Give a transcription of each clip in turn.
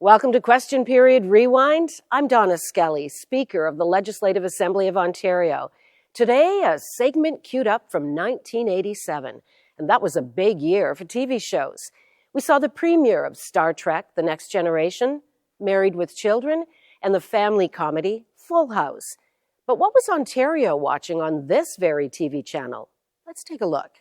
Welcome to Question Period Rewind. I'm Donna Skelly, Speaker of the Legislative Assembly of Ontario. Today, a segment queued up from 1987, and that was a big year for TV shows. We saw the premiere of Star Trek: The Next Generation, Married with Children, and the family comedy Full House. But what was Ontario watching on this very TV channel? Let's take a look.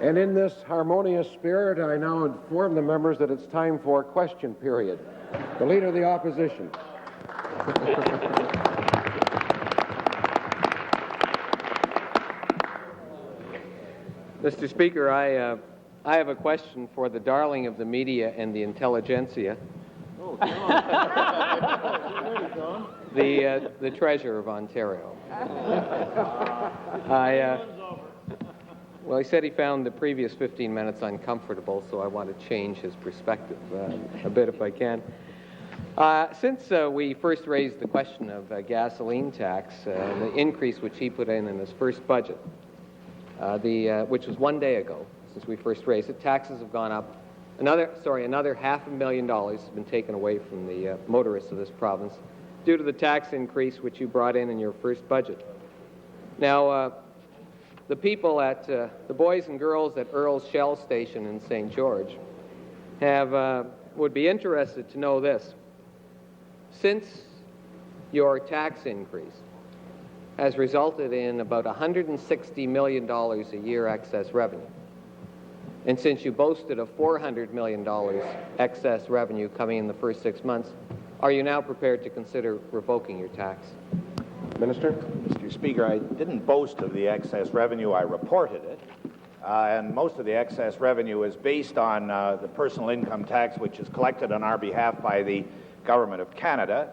And in this harmonious spirit, I now inform the members that it's time for question period. The Leader of the Opposition. Mr. Speaker, I have a question for the darling of the media and the intelligentsia. Oh, John. The Treasurer of Ontario. Well, he said he found the previous 15 minutes uncomfortable, so I want to change his perspective a bit if I can. Since we first raised the question of gasoline tax, the increase which he put in his first budget, which was 1 day ago since we first raised it, taxes have gone up. Another $500,000 has been taken away from the motorists of this province due to the tax increase which you brought in your first budget. Now, the people at the boys and girls at Earl's Shell Station in St. George would be interested to know this. Since your tax increase has resulted in about $160 million a year excess revenue, and since you boasted of $400 million excess revenue coming in the first 6 months, are you now prepared to consider revoking your tax? Minister? Mr. Speaker, I didn't boast of the excess revenue. I reported it. And most of the excess revenue is based on the personal income tax, which is collected on our behalf by the Government of Canada,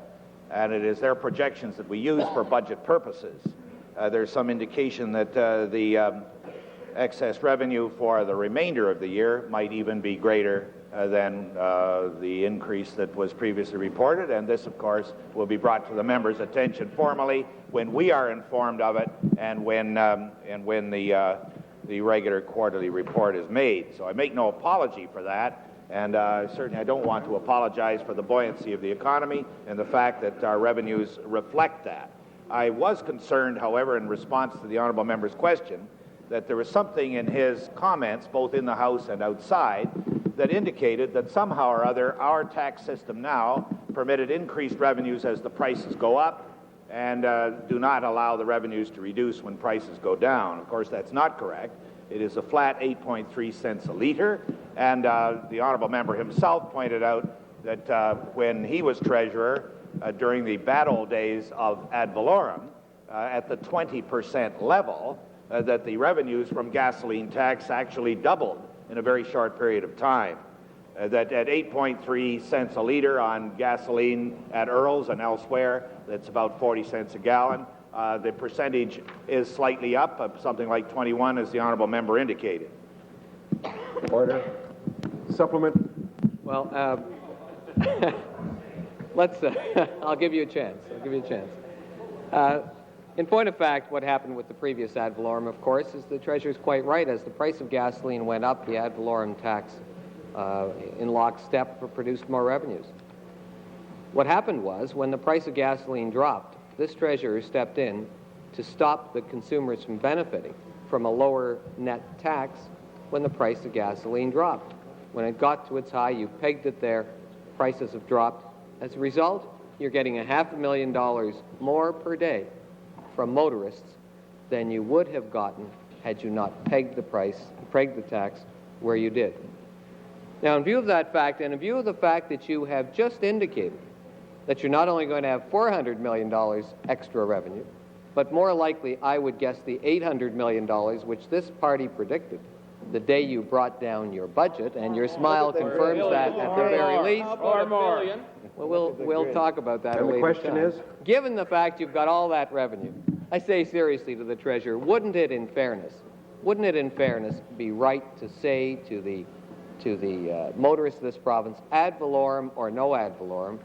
and it is their projections that we use for budget purposes. There's some indication that the excess revenue for the remainder of the year might even be greater than the increase that was previously reported, and this, of course, will be brought to the members' attention formally when we are informed of it and when the regular quarterly report is made. So I make no apology for that, and certainly I don't want to apologize for the buoyancy of the economy and the fact that our revenues reflect that. I was concerned, however, in response to the honourable member's question, that there was something in his comments, both in the House and outside, that indicated that somehow or other our tax system now permitted increased revenues as the prices go up and do not allow the revenues to reduce when prices go down. Of course, that's not correct. It is a flat 8.3 cents a litre, and the honourable member himself pointed out that when he was treasurer during the bad old days of ad valorem, at the 20% level, that the revenues from gasoline tax actually doubled in a very short period of time. That at 8.3 cents a litre on gasoline at Earl's and elsewhere, that's about 40 cents a gallon. The percentage is slightly up, something like 21, as the honourable member indicated. Order. Supplement. Well, I'll give you a chance. In point of fact, what happened with the previous ad valorem, of course, is the Treasurer's quite right. As the price of gasoline went up, the ad valorem tax in lockstep produced more revenues. What happened was, when the price of gasoline dropped, this Treasurer stepped in to stop the consumers from benefiting from a lower net tax when the price of gasoline dropped. When it got to its high, you pegged it there, prices have dropped. As a result, you're getting $500,000 more per day from motorists than you would have gotten had you not pegged the tax where you did. Now, in view of that fact, and in view of the fact that you have just indicated that you're not only going to have $400 million extra revenue, but more likely, I would guess, the $800 million which this party predicted the day you brought down your budget, and your smile confirms that at the very least. Or more. Well, we'll talk about that And later. the question is? Given the fact you've got all that revenue, I say seriously to the Treasurer, wouldn't it, in fairness, wouldn't it, in fairness, be right to say to the motorists of this province, ad valorem or no ad valorem,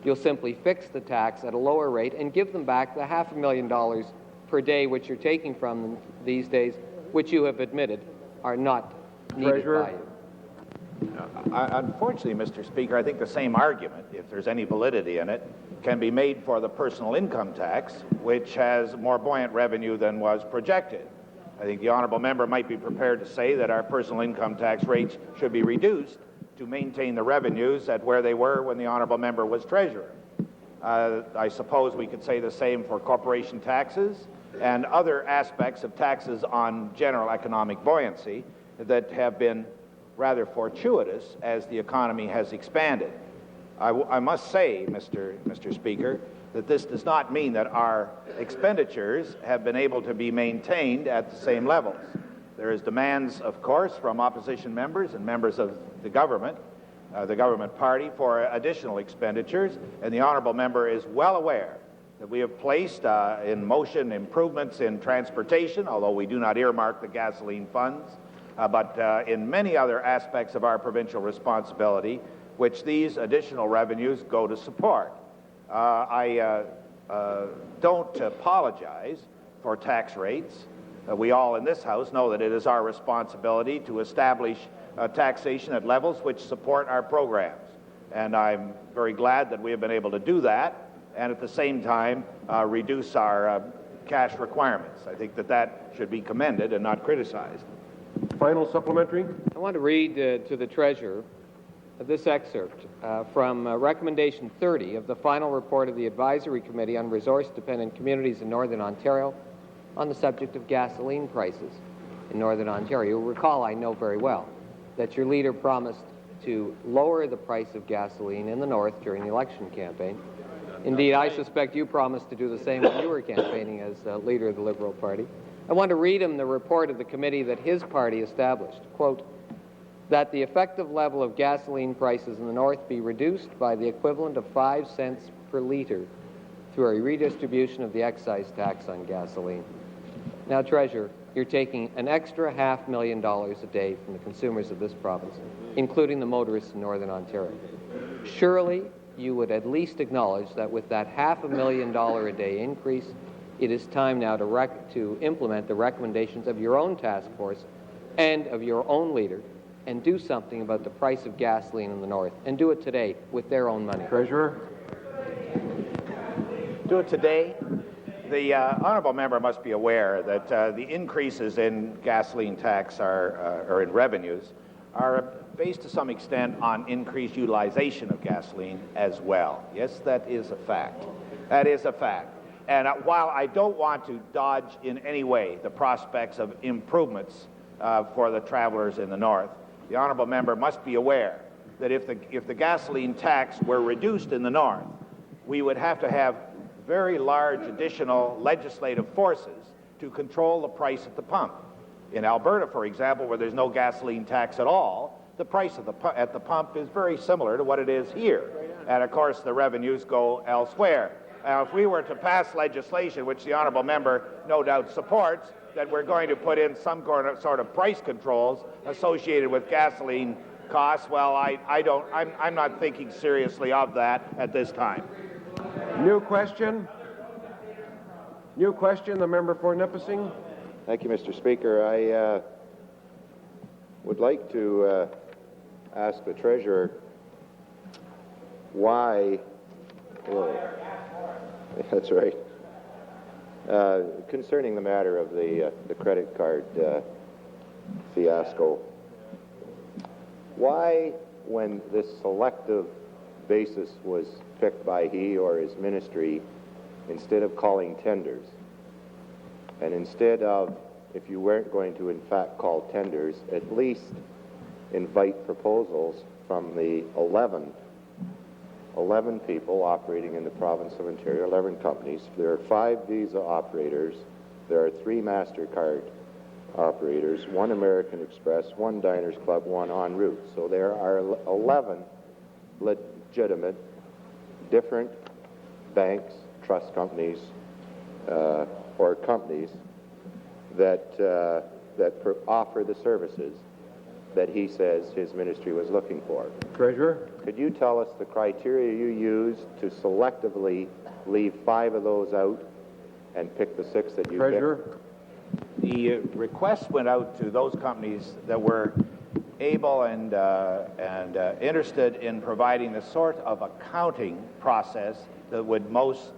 you'll simply fix the tax at a lower rate and give them back the $500,000 per day which you're taking from them these days, which you have admitted are not needed by you? Unfortunately, Mr. Speaker, I think the same argument, if there's any validity in it, can be made for the personal income tax, which has more buoyant revenue than was projected. I think the honourable member might be prepared to say that our personal income tax rates should be reduced to maintain the revenues at where they were when the honourable member was treasurer. I suppose we could say the same for corporation taxes and other aspects of taxes on general economic buoyancy that have been rather fortuitous as the economy has expanded. I must say, Mr. Speaker, that this does not mean that our expenditures have been able to be maintained at the same levels. There is demands, of course, from opposition members and members of the government party for additional expenditures, and the honourable member is well aware that we have placed in motion improvements in transportation, although we do not earmark the gasoline funds, but in many other aspects of our provincial responsibility, which these additional revenues go to support. I don't apologize for tax rates. We all in this House know that it is our responsibility to establish taxation at levels which support our programs. And I'm very glad that we have been able to do that and at the same time reduce our cash requirements. I think that should be commended and not criticized. Final supplementary. I want to read to the Treasurer this excerpt from Recommendation 30 of the final report of the Advisory Committee on Resource-Dependent Communities in Northern Ontario on the subject of gasoline prices in Northern Ontario. You'll recall, I know very well, that your leader promised to lower the price of gasoline in the North during the election campaign. Indeed, I suspect you promised to do the same when you were campaigning as leader of the Liberal Party. I want to read him the report of the committee that his party established. Quote, that the effective level of gasoline prices in the North be reduced by the equivalent of 5 cents per litre through a redistribution of the excise tax on gasoline. Now, Treasurer, you're taking an extra $500,000 a day from the consumers of this province, including the motorists in Northern Ontario. Surely you would at least acknowledge that with that $500,000 a day increase, it is time now to implement the recommendations of your own task force and of your own leader and do something about the price of gasoline in the North, and do it today with their own money. Treasurer. Do it today. The honourable member must be aware that the increases in gasoline tax or in revenues are based to some extent on increased utilization of gasoline as well. Yes, that is a fact. That is a fact. And while I don't want to dodge in any way the prospects of improvements for the travelers in the North, the honourable member must be aware that if the gasoline tax were reduced in the North, we would have to have very large additional legislative forces to control the price at the pump. In Alberta, for example, where there's no gasoline tax at all, the price at the pump is very similar to what it is here. And of course, the revenues go elsewhere. Now, if we were to pass legislation, which the honourable member no doubt supports, that we're going to put in some sort of price controls associated with gasoline costs, well, I'm not thinking seriously of that at this time. New question. New question, the member for Nipissing. Thank you, Mr. Speaker. I would like to ask the Treasurer why... that's right. Concerning the matter of the credit card fiasco, why, when this selective basis was picked by he or his ministry, instead of calling tenders, and instead of, if you weren't going to in fact call tenders, at least invite proposals from the 11 people operating in the province of Ontario, 11 companies. There are 5 Visa operators, there are 3 MasterCard operators, 1 American Express, 1 Diners Club, 1 En Route. So there are 11 legitimate, different banks, trust companies, or companies that that offer the services that he says his ministry was looking for. Treasurer? Could you tell us the criteria you used to selectively leave 5 of those out and pick the 6 that you Treasurer? picked? The request went out to those companies that were able and interested in providing the sort of accounting process that would most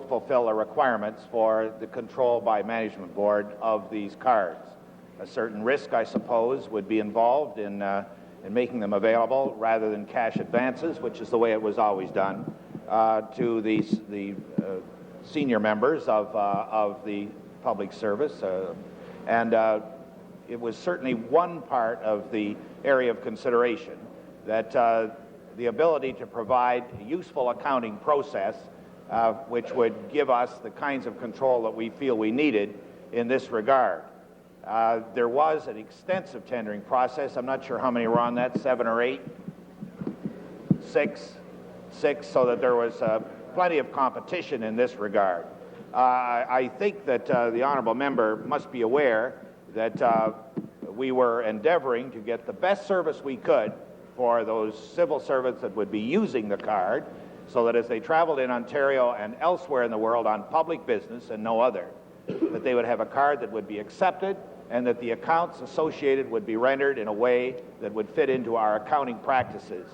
fulfill the requirements for the control by management board of these cards. A certain risk, I suppose, would be involved in making them available rather than cash advances, which is the way it was always done, to the senior members of the public service. It was certainly one part of the area of consideration that the ability to provide a useful accounting process which would give us the kinds of control that we feel we needed in this regard. There was an extensive tendering process. I'm not sure how many were on that, 7 or 8? 6, so that there was plenty of competition in this regard. I think that the honourable member must be aware that we were endeavouring to get the best service we could for those civil servants that would be using the card, so that as they traveled in Ontario and elsewhere in the world on public business and no other, that they would have a card that would be accepted and that the accounts associated would be rendered in a way that would fit into our accounting practices,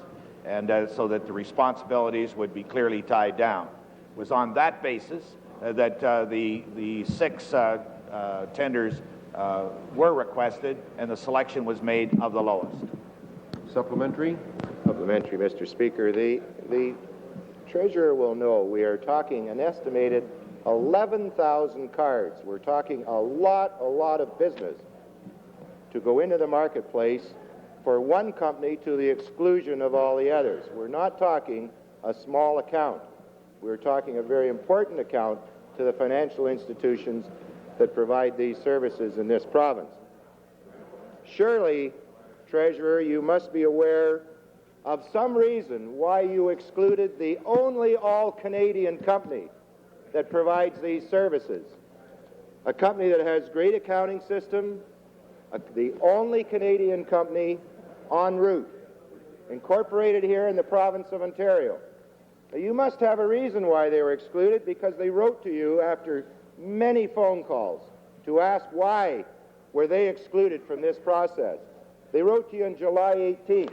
and so that the responsibilities would be clearly tied down. It was on that basis that the 6 tenders were requested, and the selection was made of the lowest. Supplementary? Supplementary, Mr. Speaker. The Treasurer will know we are talking an estimated 11,000 cards. We're talking a lot of business to go into the marketplace for one company to the exclusion of all the others. We're not talking a small account. We're talking a very important account to the financial institutions that provide these services in this province. Surely, Treasurer, you must be aware of some reason why you excluded the only all-Canadian company that provides these services. A company that has great accounting system, the only Canadian company en route, incorporated here in the province of Ontario. Now, you must have a reason why they were excluded, because they wrote to you after many phone calls to ask why were they excluded from this process. They wrote to you on July 18th,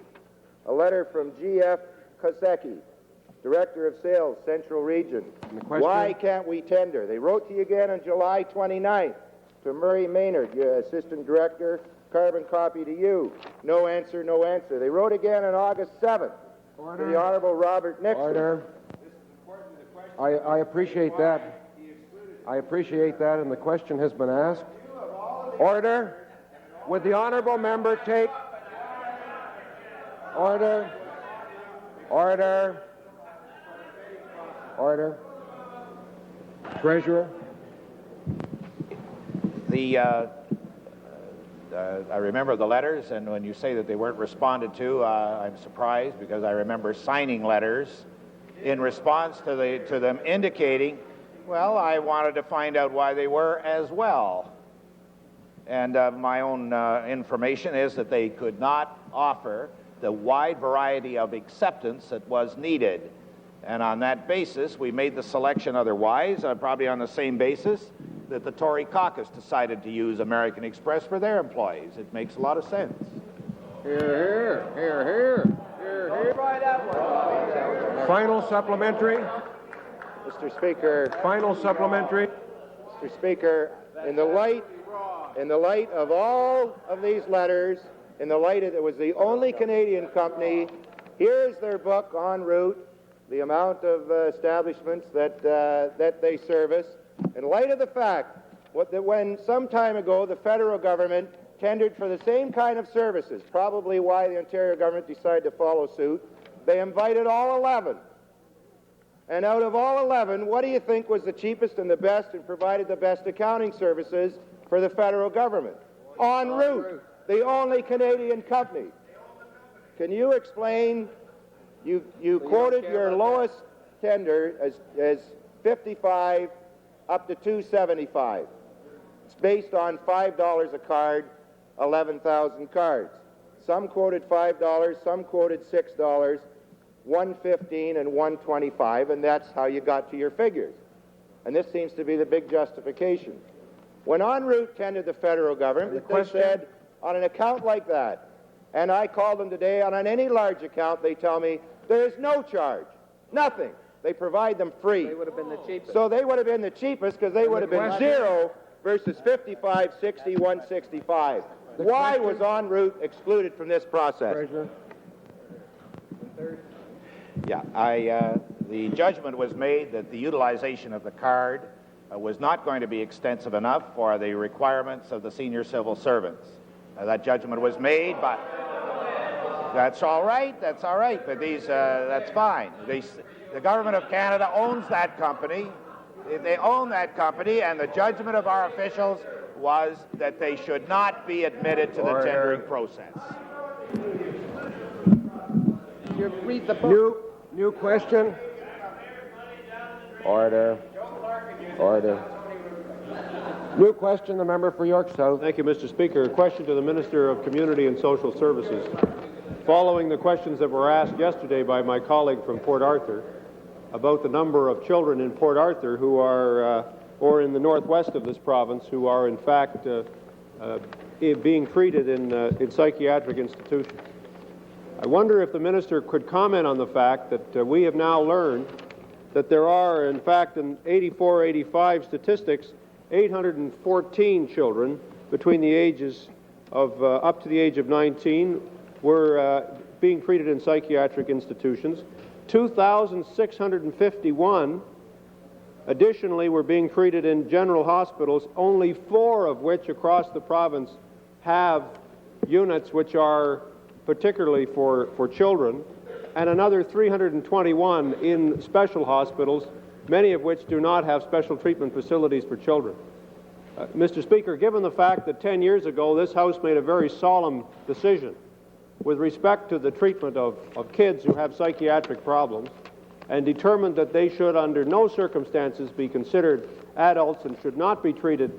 a letter from G.F. Kosecki, Director of Sales, Central Region. Why can't we tender? They wrote to you again on July 29th to Murray Maynard, your Assistant Director, carbon copy to you. No answer, no answer. They wrote again on August 7th to the Honourable Robert Nixon. Order. I appreciate that. I appreciate that, and the question has been asked. Order. Would the honourable member take... Order. Order. Order. Treasurer. I remember the letters, and when you say that they weren't responded to, I'm surprised, because I remember signing letters in response to them indicating, well, I wanted to find out why they were as well. And my own information is that they could not offer the wide variety of acceptance that was needed. And on that basis, we made the selection otherwise, probably on the same basis that the Tory caucus decided to use American Express for their employees. It makes a lot of sense. Hear, hear. Hear, hear. Hear, hear. Try that one. Final supplementary. Mr. Speaker. Final supplementary. Mr. Speaker, in the light of all of these letters, in the light of it was the only Canadian company, here's their book en route, the amount of establishments that they service. In light of the fact that when some time ago the federal government tendered for the same kind of services, probably why the Ontario government decided to follow suit, they invited all 11. And out of all 11, what do you think was the cheapest and the best and provided the best accounting services for the federal government? En route, the only Canadian company. Can you explain, you quoted your lowest tender as 55 up to 275. based on $5 a card, 11,000 cards. Some quoted $5, some quoted $6, $1.15 and $1.25, and that's how you got to your figures. And this seems to be the big justification. When En route tendered the federal government, they said, on an account like that, and I called them today, on any large account, they tell me there is no charge, nothing. They provide them free. They would have been the cheapest. So they would have been the cheapest because they would have been 0 versus 55, 60, 165. Why was En route excluded from this process? Yeah, the judgment was made that the utilization of the card was not going to be extensive enough for the requirements of the senior civil servants. That judgment was made, but that's all right, but that's fine. The government of Canada owns that company. They own that company, and the judgment of our officials was that they should not be admitted to the tendering process. You read the book. New question. Order. New question, the member for York South. Thank you, Mr. Speaker. A question to the Minister of Community and Social Services. Following the questions that were asked yesterday by my colleague from Port Arthur about the number of children in Port Arthur who are, or in the northwest of this province, who are in fact being treated in psychiatric institutions. I wonder if the minister could comment on the fact that we have now learned that there are, in fact, in 84-85 statistics, 814 children between the ages of up to the age of 19 were being treated in psychiatric institutions. 2,651 additionally were being treated in general hospitals, only 4 of which across the province have units which are particularly for children, and another 321 in special hospitals, many of which do not have special treatment facilities for children. Mr. Speaker, given the fact that 10 years ago this House made a very solemn decision with respect to the treatment of kids who have psychiatric problems and determined that they should under no circumstances be considered adults and should not be treated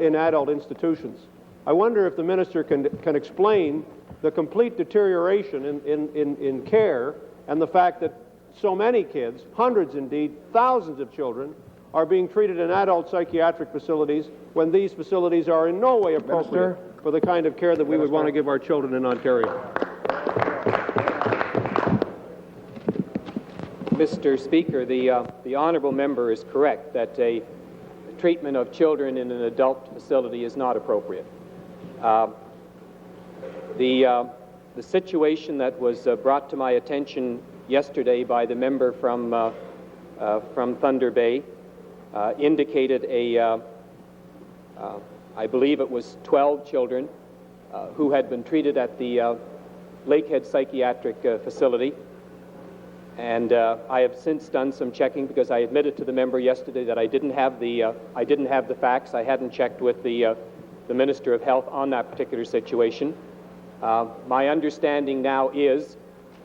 in adult institutions, I wonder if the minister can explain the complete deterioration in care and the fact that so many kids, hundreds indeed, thousands of children, are being treated in adult psychiatric facilities when these facilities are in no way appropriate for the kind of care that we would want to give our children in Ontario. Mr. Speaker, the honourable member is correct that a treatment of children in an adult facility is not appropriate. The situation that was brought to my attention yesterday by the member from Thunder Bay indicated I believe it was 12 children who had been treated at the Lakehead Psychiatric Facility. And I have since done some checking because I admitted to the member yesterday that I didn't have the facts. I hadn't checked with the Minister of Health on that particular situation. My understanding now is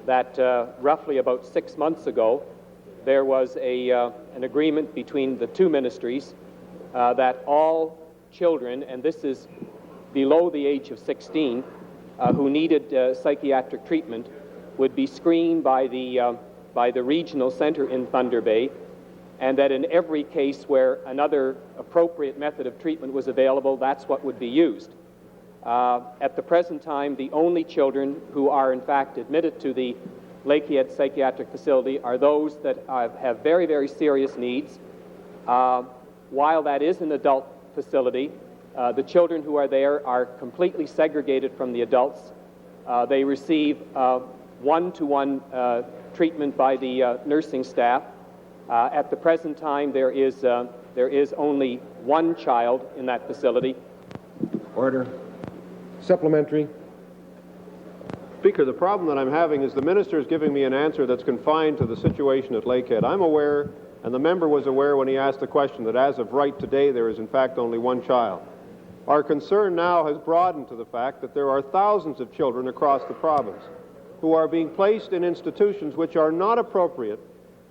that roughly about 6 months ago, there was an agreement between the two ministries that all children, and this is below the age of 16, who needed psychiatric treatment, would be screened by the regional center in Thunder Bay, and that in every case where another appropriate method of treatment was available, that's what would be used. At the present time, the only children who are in fact admitted to the Lakehead Psychiatric Facility are those that have very, very serious needs. While that is an adult facility, the children who are there are completely segregated from the adults. They receive one-to-one treatment by the nursing staff. At the present time, there is only one child in that facility. Order. Supplementary. Speaker, the problem that I'm having is the minister is giving me an answer that's confined to the situation at Lakehead. I'm aware, and the member was aware when he asked the question, that as of right today there is in fact only one child. Our concern now has broadened to the fact that there are thousands of children across the province who are being placed in institutions which are not appropriate,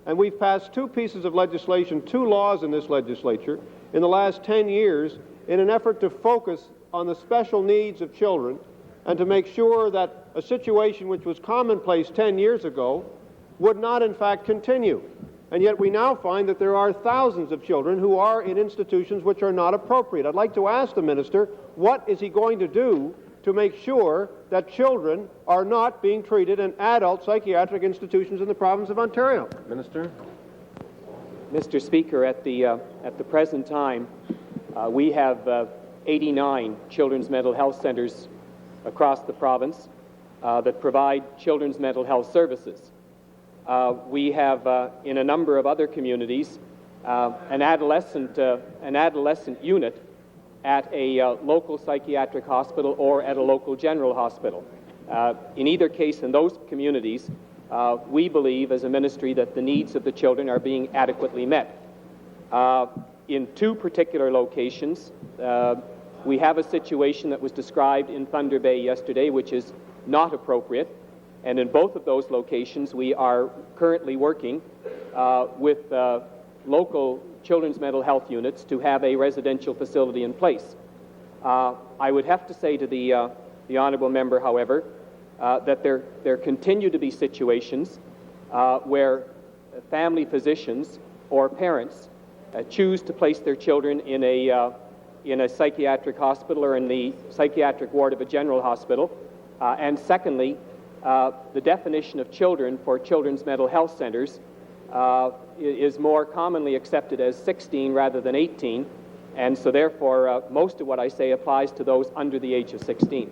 and we've passed two pieces of legislation, two laws in this legislature in the last 10 years in an effort to focus on the special needs of children and to make sure that a situation which was commonplace 10 years ago would not in fact continue. And yet we now find that there are thousands of children who are in institutions which are not appropriate. I'd like to ask the minister, what is he going to do to make sure that children are not being treated in adult psychiatric institutions in the province of Ontario? Minister? Mr. Speaker, at the present time, we have 89 children's mental health centres across the province that provide children's mental health services. We have, in a number of other communities, an adolescent unit at a local psychiatric hospital or at a local general hospital. In either case, in those communities, we believe as a ministry that the needs of the children are being adequately met. In two particular locations, we have a situation that was described in Thunder Bay yesterday, which is not appropriate. And in both of those locations, we are currently working with local children's mental health units to have a residential facility in place. I would have to say to the honourable member, however, that there continue to be situations where family physicians or parents choose to place their children in a psychiatric hospital or in the psychiatric ward of a general hospital. And secondly, the definition of children for children's mental health centres is more commonly accepted as 16 rather than 18, and so therefore most of what I say applies to those under the age of 16.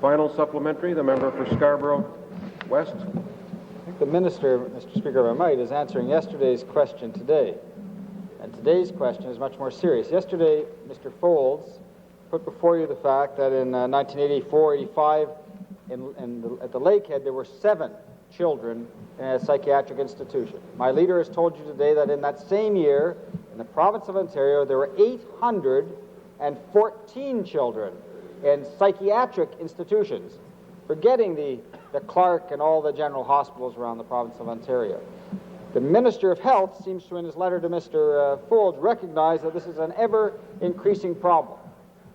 Final supplementary, the member for Scarborough West. I think the minister, Mr. Speaker, if I might, is answering yesterday's question today. And today's question is much more serious. Yesterday, Mr. Folds put before you the fact that in 1984-85, at the Lakehead, there were 7 children in a psychiatric institution. My leader has told you today that in that same year, in the province of Ontario, there were 814 children in psychiatric institutions, forgetting the Clark and all the general hospitals around the province of Ontario. The Minister of Health seems to, in his letter to Mr. Folds, recognize that this is an ever-increasing problem.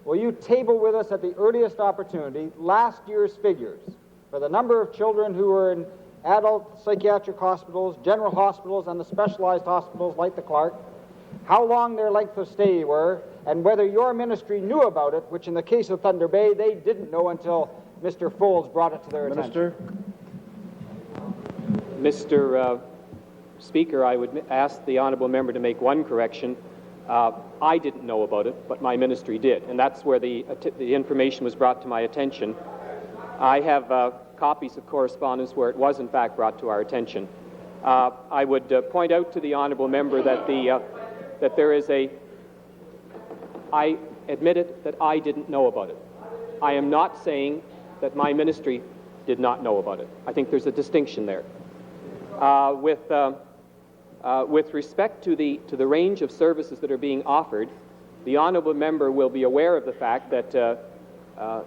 Will you table with us at the earliest opportunity last year's figures for the number of children who were in adult psychiatric hospitals, general hospitals, and the specialized hospitals like the Clark, how long their length of stay were, and whether your ministry knew about it, which in the case of Thunder Bay, they didn't know until Mr. Folds brought it to their attention? Mr. Speaker, I would ask the honourable member to make one correction. I didn't know about it, but my ministry did, and that's where the information was brought to my attention. I have copies of correspondence where it was in fact brought to our attention. I would point out to the honourable member that that there is I admit it that I didn't know about it. I am not saying that my ministry did not know about it. I think there's a distinction there. With respect to the range of services that are being offered, the honourable member will be aware of the fact that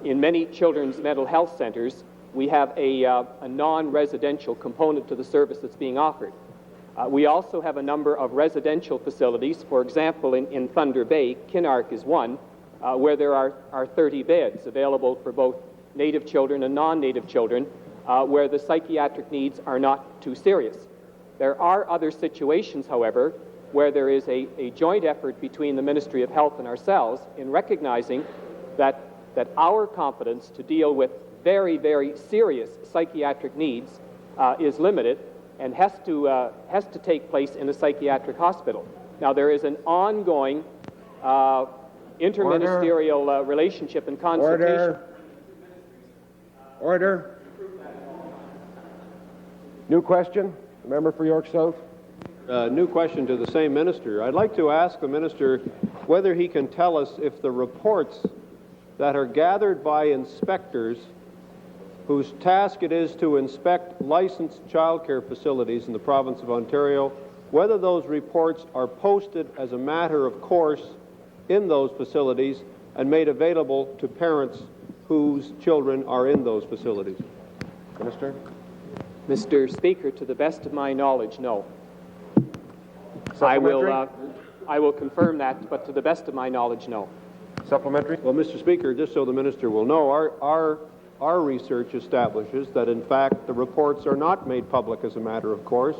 in many children's mental health centres, we have a non-residential component to the service that's being offered. We also have a number of residential facilities. For example, in Thunder Bay, Kinark is one, where there are 30 beds available for both native children and non-native children, where the psychiatric needs are not too serious. There are other situations, however, where there is a joint effort between the Ministry of Health and ourselves in recognizing that our competence to deal with very, very serious psychiatric needs is limited and has to take place in a psychiatric hospital. Now, there is an ongoing interministerial relationship and consultation. Order. New question. The member for York South. New question to the same minister. I'd like to ask the minister whether he can tell us if the reports that are gathered by inspectors whose task it is to inspect licensed childcare facilities in the province of Ontario, whether those reports are posted as a matter of course in those facilities and made available to parents whose children are in those facilities. Minister. Mr. Speaker, to the best of my knowledge, no. I will I will confirm that, but to the best of my knowledge, no. Supplementary? Well, Mr. Speaker, just so the minister will know, our research establishes that, in fact, the reports are not made public as a matter of course,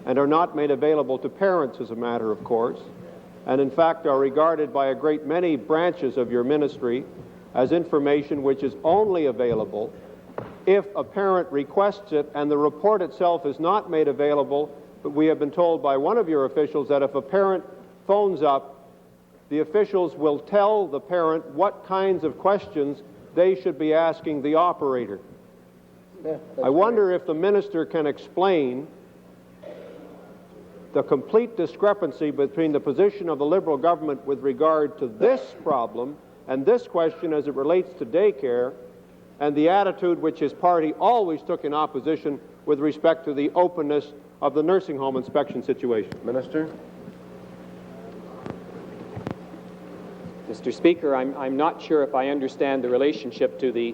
and are not made available to parents as a matter of course, and in fact are regarded by a great many branches of your ministry as information which is only available if a parent requests it, and the report itself is not made available. But we have been told by one of your officials that if a parent phones up, the officials will tell the parent what kinds of questions they should be asking the operator. I wonder if the minister can explain the complete discrepancy between the position of the Liberal government with regard to this problem and this question as it relates to daycare, and the attitude which his party always took in opposition with respect to the openness of the nursing home inspection situation. Minister? Mr. Speaker, I'm not sure if I understand the relationship to the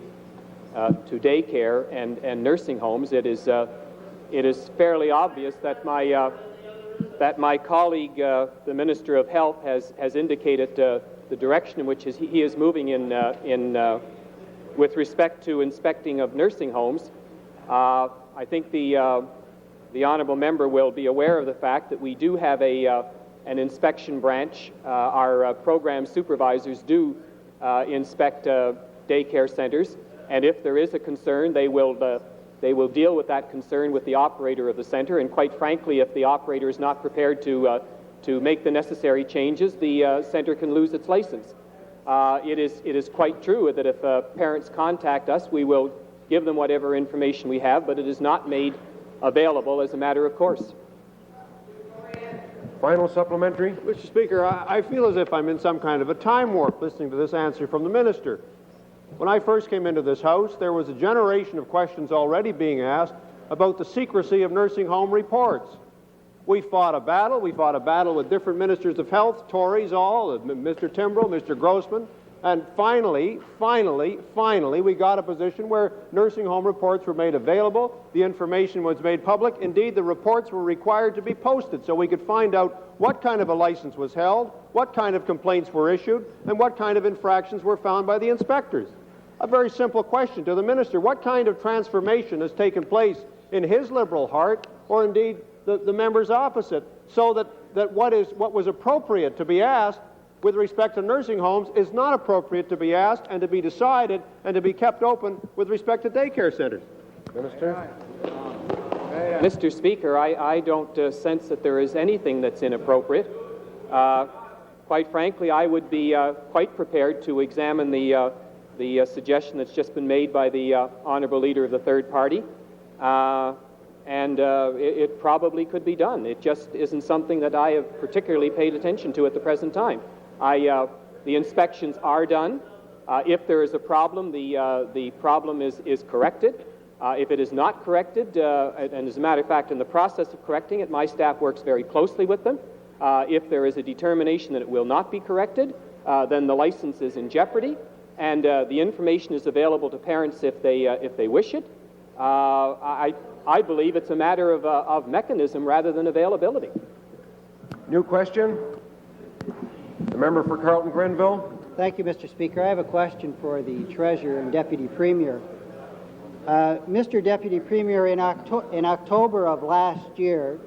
to daycare and nursing homes. It is fairly obvious that my colleague, the Minister of Health, has indicated the direction in which he is moving in with respect to inspecting of nursing homes. I think the honourable member will be aware of the fact that we do have an inspection branch. Our program supervisors do inspect daycare centres, and if there is a concern, they will deal with that concern with the operator of the centre. And quite frankly, if the operator is not prepared to make the necessary changes, the centre can lose its license. It is quite true that if parents contact us, we will give them whatever information we have, but it is not made available as a matter of course. Final supplementary? Mr. Speaker, I feel as if I'm in some kind of a time warp listening to this answer from the minister. When I first came into this House, there was a generation of questions already being asked about the secrecy of nursing home reports. We fought a battle. We fought a battle with different ministers of health, Tories all, Mr. Timbrell, Mr. Grossman, and finally, we got a position where nursing home reports were made available, the information was made public. Indeed, the reports were required to be posted so we could find out what kind of a license was held, what kind of complaints were issued, and what kind of infractions were found by the inspectors. A very simple question to the minister: what kind of transformation has taken place in his Liberal heart, or indeed the members opposite, so that what was appropriate to be asked with respect to nursing homes is not appropriate to be asked and to be decided and to be kept open with respect to daycare centers? Minister? Mr. Speaker, I don't sense that there is anything that's inappropriate. Quite frankly, I would be quite prepared to examine the suggestion that's just been made by the honourable leader of the third party, and it probably could be done. It just isn't something that I have particularly paid attention to at the present time. The inspections are done. If there is a problem, the problem is corrected. If it is not corrected, and as a matter of fact, in the process of correcting it, my staff works very closely with them. If there is a determination that it will not be corrected, then the license is in jeopardy, and the information is available to parents if they wish it. I believe it's a matter of mechanism rather than availability. New question? The member for Carleton Grenville. Thank you, Mr. Speaker. I have a question for the Treasurer and Deputy Premier. Mr. Deputy Premier, in October of last year,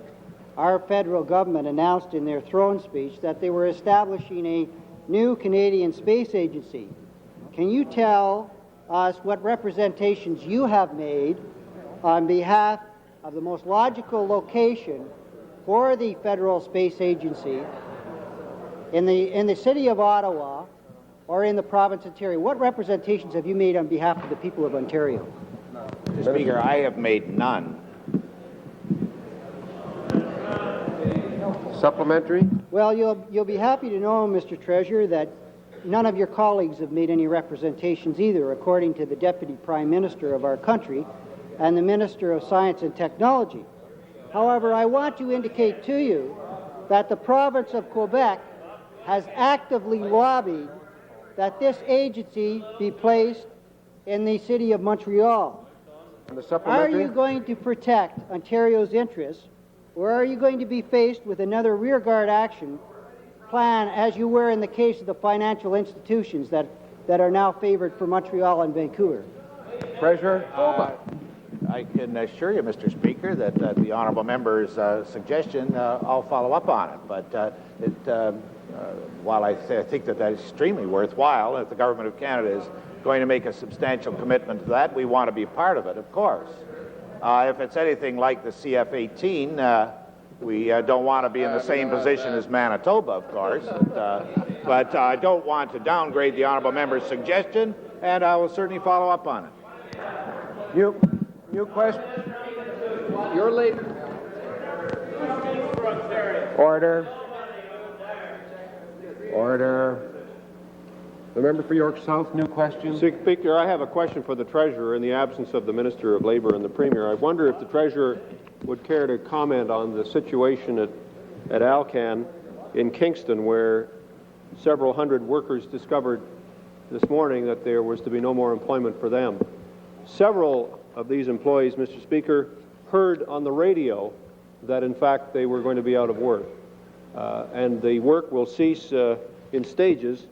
our federal government announced in their throne speech that they were establishing a new Canadian Space Agency. Can you tell us what representations you have made on behalf of the most logical location for the Federal Space Agency in the city of Ottawa or in the province of Ontario? What representations have you made on behalf of the people of Ontario? Mr. Speaker, I have made none. Supplementary? Well, you'll be happy to know, Mr. Treasurer, that none of your colleagues have made any representations either, according to the Deputy Prime Minister of our country and the Minister of Science and Technology. However, I want to indicate to you that the province of Quebec has actively lobbied that this agency be placed in the city of Montreal. And the supplementary? Are you going to protect Ontario's interests, or are you going to be faced with another rearguard action plan as you were in the case of the financial institutions that are now favored for Montreal and Vancouver? Treasurer? I can assure you, Mr. Speaker, that the honourable member's suggestion, I'll follow up on it. But while I think that is extremely worthwhile, if the Government of Canada is going to make a substantial commitment to that, we want to be part of it, of course. If it's anything like the CF-18, we don't want to be in the same position as Manitoba, of course. But I don't want to downgrade the honourable member's suggestion, and I will certainly follow up on it. New question. You're late. Order. Order. The member for York South, new question. Speaker, I have a question for the Treasurer in the absence of the Minister of Labour and the Premier. I wonder if the Treasurer would care to comment on the situation at Alcan in Kingston, where several hundred workers discovered this morning that there was to be no more employment for them. Several of these employees, Mr. Speaker, heard on the radio that in fact they were going to be out of work. And the work will cease in stages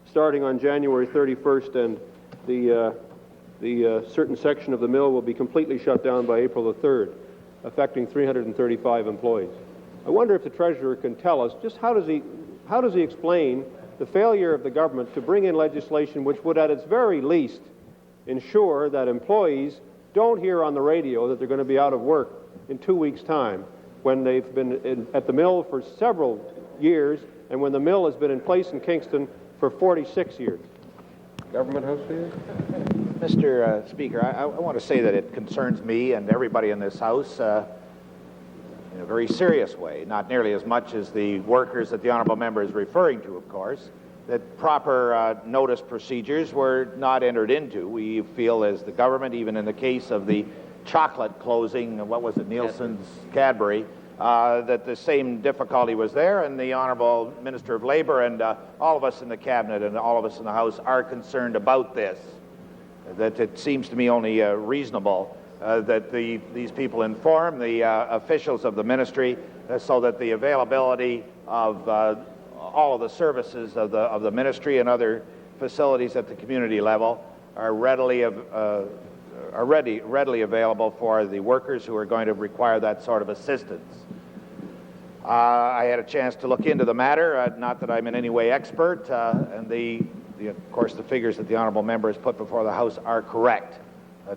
starting on January 31st, and the certain section of the mill will be completely shut down by April the 3rd, affecting 335 employees. I wonder if the Treasurer can tell us just how does he explain the failure of the government to bring in legislation which would at its very least ensure that employees don't hear on the radio that they're going to be out of work in 2 weeks' time when they've been at the mill for several years and when the mill has been in place in Kingston for 46 years. Government House Leader. Mr. Speaker, I want to say that it concerns me and everybody in this House in a very serious way, not nearly as much as the workers that the honourable member is referring to, of course, that proper notice procedures were not entered into. We feel as the government, even in the case of the chocolate closing, what was it, Nielsen's Cadbury, that the same difficulty was there, and the Honourable Minister of Labour and all of us in the Cabinet and all of us in the House are concerned about this, that it seems to me only reasonable that these people inform the officials of the ministry so that the availability of all of the services of the ministry and other facilities at the community level are readily available for the workers who are going to require that sort of assistance. I had a chance to look into the matter, not that I'm in any way expert, and of course the figures that the honourable member has put before the House are correct.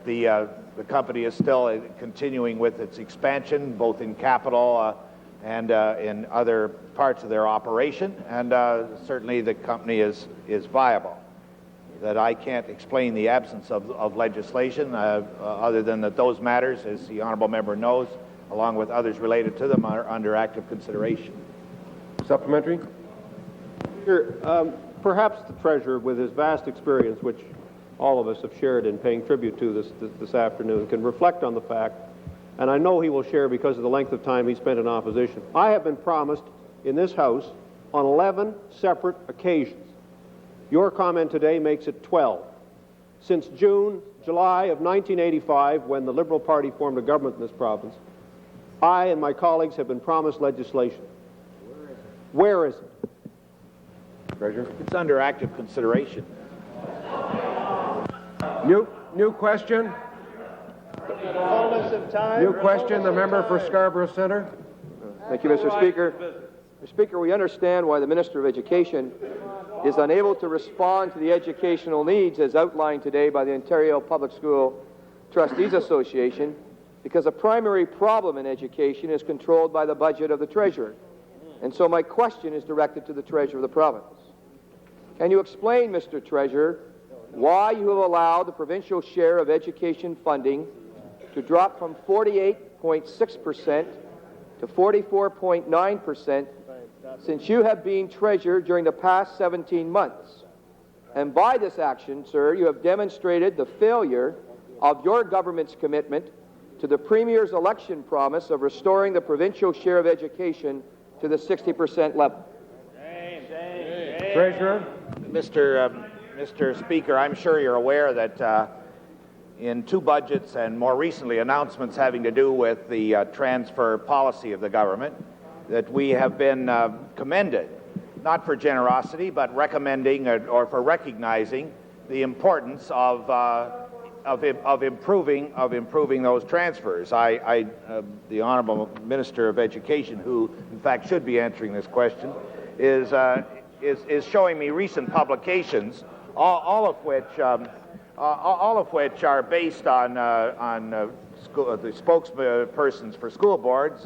The company is still continuing with its expansion, both in capital and in other parts of their operation, and certainly the company is viable. That I can't explain the absence of legislation other than that those matters, as the honourable member knows, along with others related to them, are under active consideration. Supplementary. Sure. Perhaps the Treasurer, with his vast experience, which all of us have shared in paying tribute to this afternoon, can reflect on the fact, and I know he will share because of the length of time he spent in opposition. I have been promised in this House on 11 separate occasions. Your comment today makes it 12. Since July of 1985, when the Liberal Party formed a government in this province, I and my colleagues have been promised legislation. Where is it? Treasurer. It's under active consideration. New question. New question, the member for Scarborough Centre. Thank you, Mr. Speaker. Mr. Speaker, we understand why the Minister of Education is unable to respond to the educational needs as outlined today by the Ontario Public School Trustees Association, because a primary problem in education is controlled by the budget of the Treasurer. And so my question is directed to the Treasurer of the province. Can you explain, Mr. Treasurer, why you have allowed the provincial share of education funding to drop from 48.6% to 44.9% since you have been Treasurer during the past 17 months? And by this action, sir, you have demonstrated the failure of your government's commitment to the Premier's election promise of restoring the provincial share of education to the 60% level. Treasurer. Mr. Speaker, I'm sure you're aware that in two budgets and more recently announcements having to do with the transfer policy of the government, that we have been commended not for generosity, but recommending or for recognizing the importance of improving those transfers. The Honourable Minister of Education, who in fact should be answering this question, is showing me recent publications, all of which are based on the spokespersons for school boards.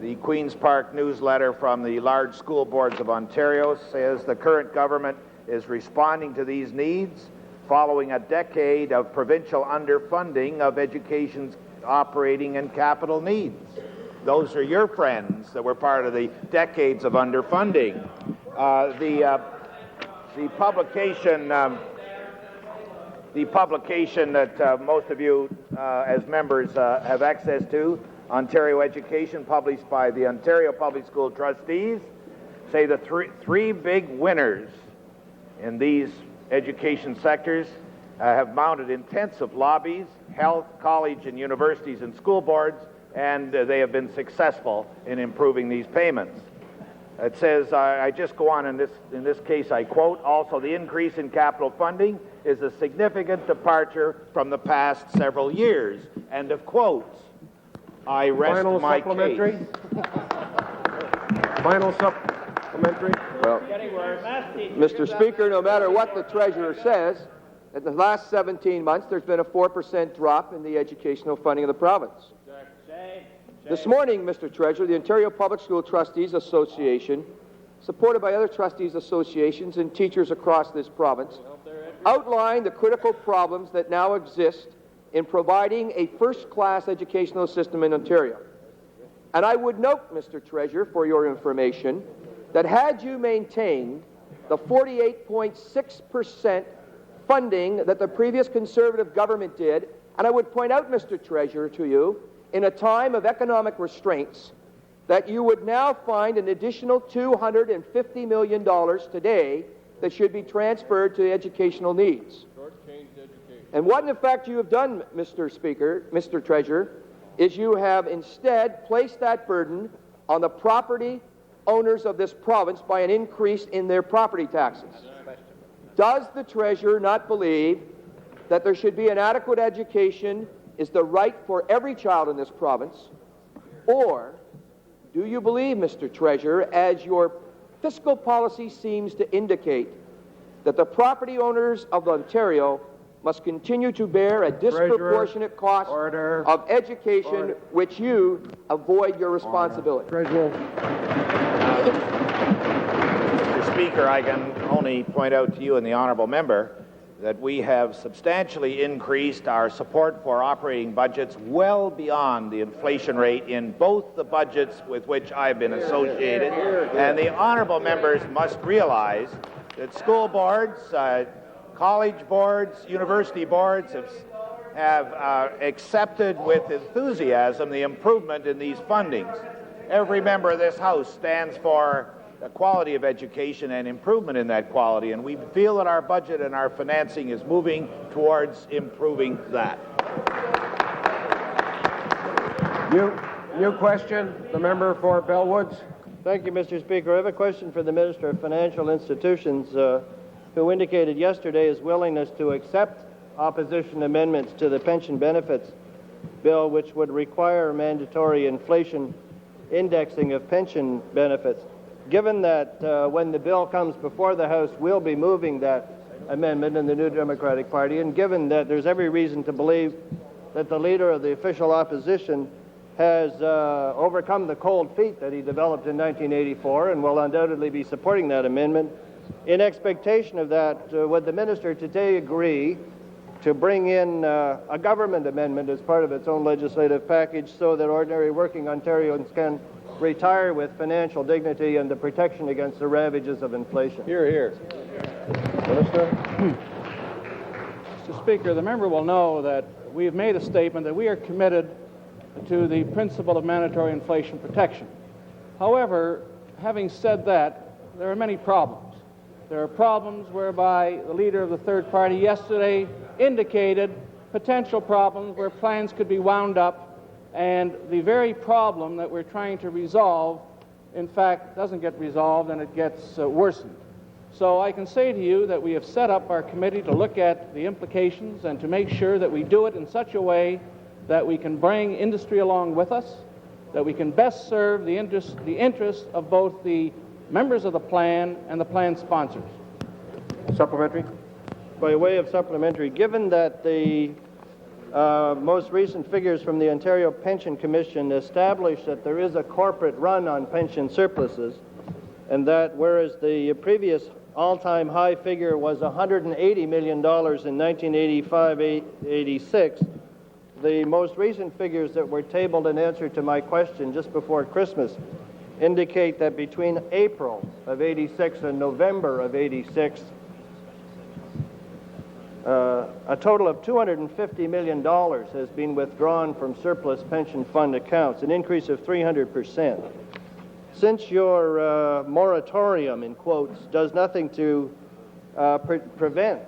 The Queen's Park newsletter from the large school boards of Ontario says the current government is responding to these needs following a decade of provincial underfunding of education's operating and capital needs. Those are your friends that were part of the decades of underfunding. The publication that most of you as members have access to, Ontario Education, published by the Ontario Public School Trustees, say the three big winners in these education sectors have mounted intensive lobbies, health, college and universities and school boards, and they have been successful in improving these payments. It says, I just go on in this case, I quote, also the increase in capital funding is a significant departure from the past several years. End of quotes. I rest my case. Final supplementary. Well, Mr. Speaker, no matter what the Treasurer says, in the last 17 months, there's been a 4% drop in the educational funding of the province. This morning, Mr. Treasurer, the Ontario Public School Trustees Association, supported by other trustees associations and teachers across this province, outlined the critical problems that now exist in providing a first-class educational system in Ontario. And I would note, Mr. Treasurer, for your information, that had you maintained the 48.6% funding that the previous Conservative government did, and I would point out, Mr. Treasurer, to you, in a time of economic restraints, that you would now find an additional $250 million today that should be transferred to educational needs. And what, in effect, you have done, Mr. Speaker, Mr. Treasurer, is you have instead placed that burden on the property owners of this province by an increase in their property taxes. Does the Treasurer not believe that there should be an adequate education is the right for every child in this province? Or do you believe, Mr. Treasurer, as your fiscal policy seems to indicate, that the property owners of Ontario must continue to bear a disproportionate cost of education, which you avoid your responsibility? Treasurer. Mr. Speaker, I can only point out to you and the honourable member that we have substantially increased our support for operating budgets well beyond the inflation rate in both the budgets with which I've been associated. And the honourable members must realize that school boards, college boards, university boards have accepted with enthusiasm the improvement in these fundings. Every member of this House stands for the quality of education and improvement in that quality, and we feel that our budget and our financing is moving towards improving that. New question, the member for Bellwoods. Thank you, Mr. Speaker. I have a question for the Minister of Financial Institutions, who indicated yesterday his willingness to accept opposition amendments to the pension benefits bill, which would require mandatory inflation indexing of pension benefits. Given that when the bill comes before the House, we'll be moving that amendment in the New Democratic Party, and given that there's every reason to believe that the leader of the official opposition has overcome the cold feet that he developed in 1984 and will undoubtedly be supporting that amendment, in expectation of that, would the minister today agree to bring in a government amendment as part of its own legislative package so that ordinary working Ontarians can retire with financial dignity and the protection against the ravages of inflation? Hear, hear. Minister. Mr. Speaker, the member will know that we have made a statement that we are committed to the principle of mandatory inflation protection. However, having said that, there are many problems. There are problems whereby the leader of the third party yesterday indicated potential problems where plans could be wound up, and the very problem that we're trying to resolve in fact, doesn't get resolved and it gets worsened. So I can say to you that we have set up our committee to look at the implications and to make sure that we do it in such a way that we can bring industry along with us, that we can best serve the interests of both the members of the plan and the plan sponsors. Supplementary. By way of supplementary, given that the most recent figures from the Ontario Pension Commission establish that there is a corporate run on pension surpluses, and that whereas the previous all-time high figure was $180 million in 1985-86, the most recent figures that were tabled in answer to my question just before Christmas indicate that between April of 86 and November of 86, a total of $250 million has been withdrawn from surplus pension fund accounts, an increase of 300%. Since your moratorium, in quotes, does nothing to prevent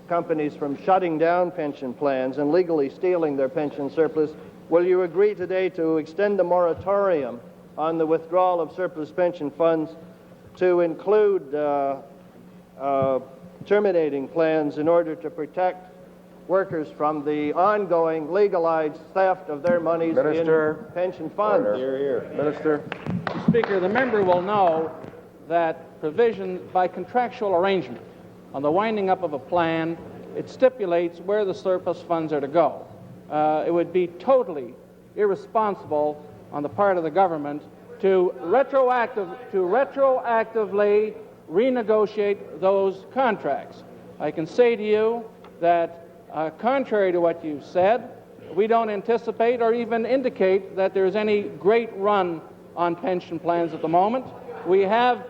companies from shutting down pension plans and legally stealing their pension surplus, will you agree today to extend the moratorium on the withdrawal of surplus pension funds to include terminating plans in order to protect workers from the ongoing legalized theft of their monies Minister. in pension funds? Hear, hear. Minister. Mr. Speaker, the member will know that provision by contractual arrangement on the winding up of a plan, it stipulates where the surplus funds are to go. It would be totally irresponsible on the part of the government to retroactively renegotiate those contracts. I can say to you that contrary to what you've said, we don't anticipate or even indicate that there's any great run on pension plans at the moment. We have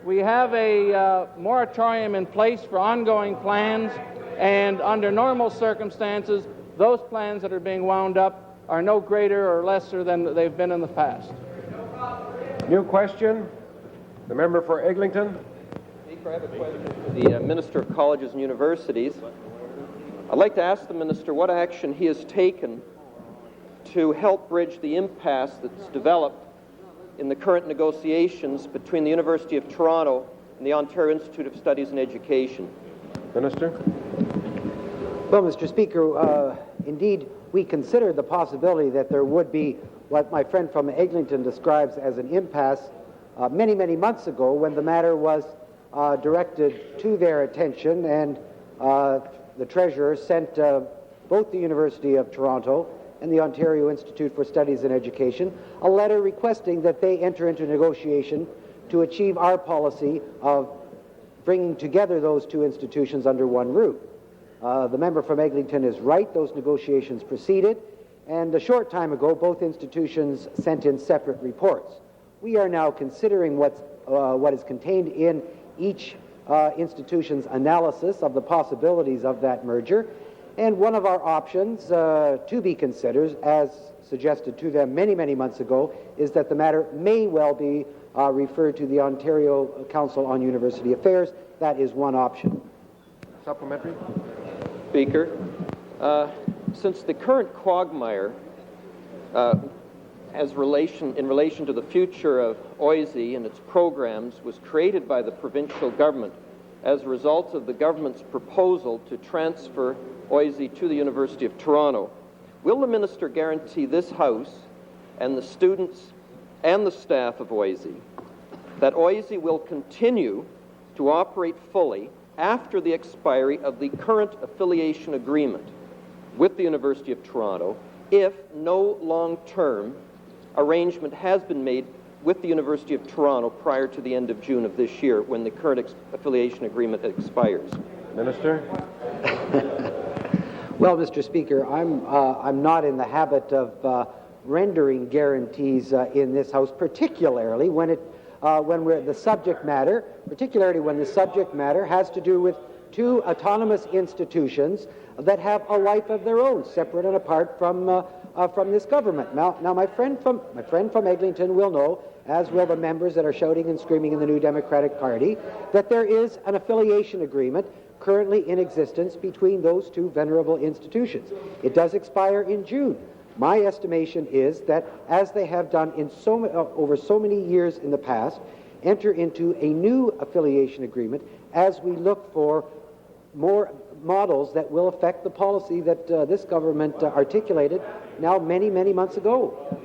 a moratorium in place for ongoing plans, and under normal circumstances, those plans that are being wound up are no greater or lesser than they've been in the past. New question. The member for Eglinton. Speaker, I have a question for the Minister of Colleges and Universities. I'd like to ask the Minister what action he has taken to help bridge the impasse that's developed in the current negotiations between the University of Toronto and the Ontario Institute of Studies and Education. Minister. Well, Mr. Speaker, indeed, we considered the possibility that there would be what my friend from Eglinton describes as an impasse many, many months ago when the matter was directed to their attention, and the Treasurer sent both the University of Toronto and the Ontario Institute for Studies and Education a letter requesting that they enter into negotiation to achieve our policy of bringing together those two institutions under one roof. The member from Eglinton is right. Those negotiations proceeded, and a short time ago, both institutions sent in separate reports. We are now considering what is contained in each institution's analysis of the possibilities of that merger, and one of our options to be considered, as suggested to them many, many months ago, is that the matter may well be referred to the Ontario Council on University Affairs. That is one option. Supplementary. Speaker, since the current quagmire in relation to the future of OISE and its programs was created by the provincial government as a result of the government's proposal to transfer OISE to the University of Toronto, will the minister guarantee this House and the students and the staff of OISE that OISE will continue to operate fully after the expiry of the current affiliation agreement with the University of Toronto if no long-term arrangement has been made with the University of Toronto prior to the end of June of this year when the current affiliation agreement expires? Minister. Well, Mr. Speaker, I'm not in the habit of rendering guarantees in this House, particularly when the subject matter has to do with two autonomous institutions that have a life of their own, separate and apart from this government. Now, my friend from Eglinton will know, as will the members that are shouting and screaming in the New Democratic Party, that there is an affiliation agreement currently in existence between those two venerable institutions. It does expire in June, My estimation is that, as they have done in over so many years in the past, enter into a new affiliation agreement as we look for more models that will affect the policy that this government articulated now many, many months ago.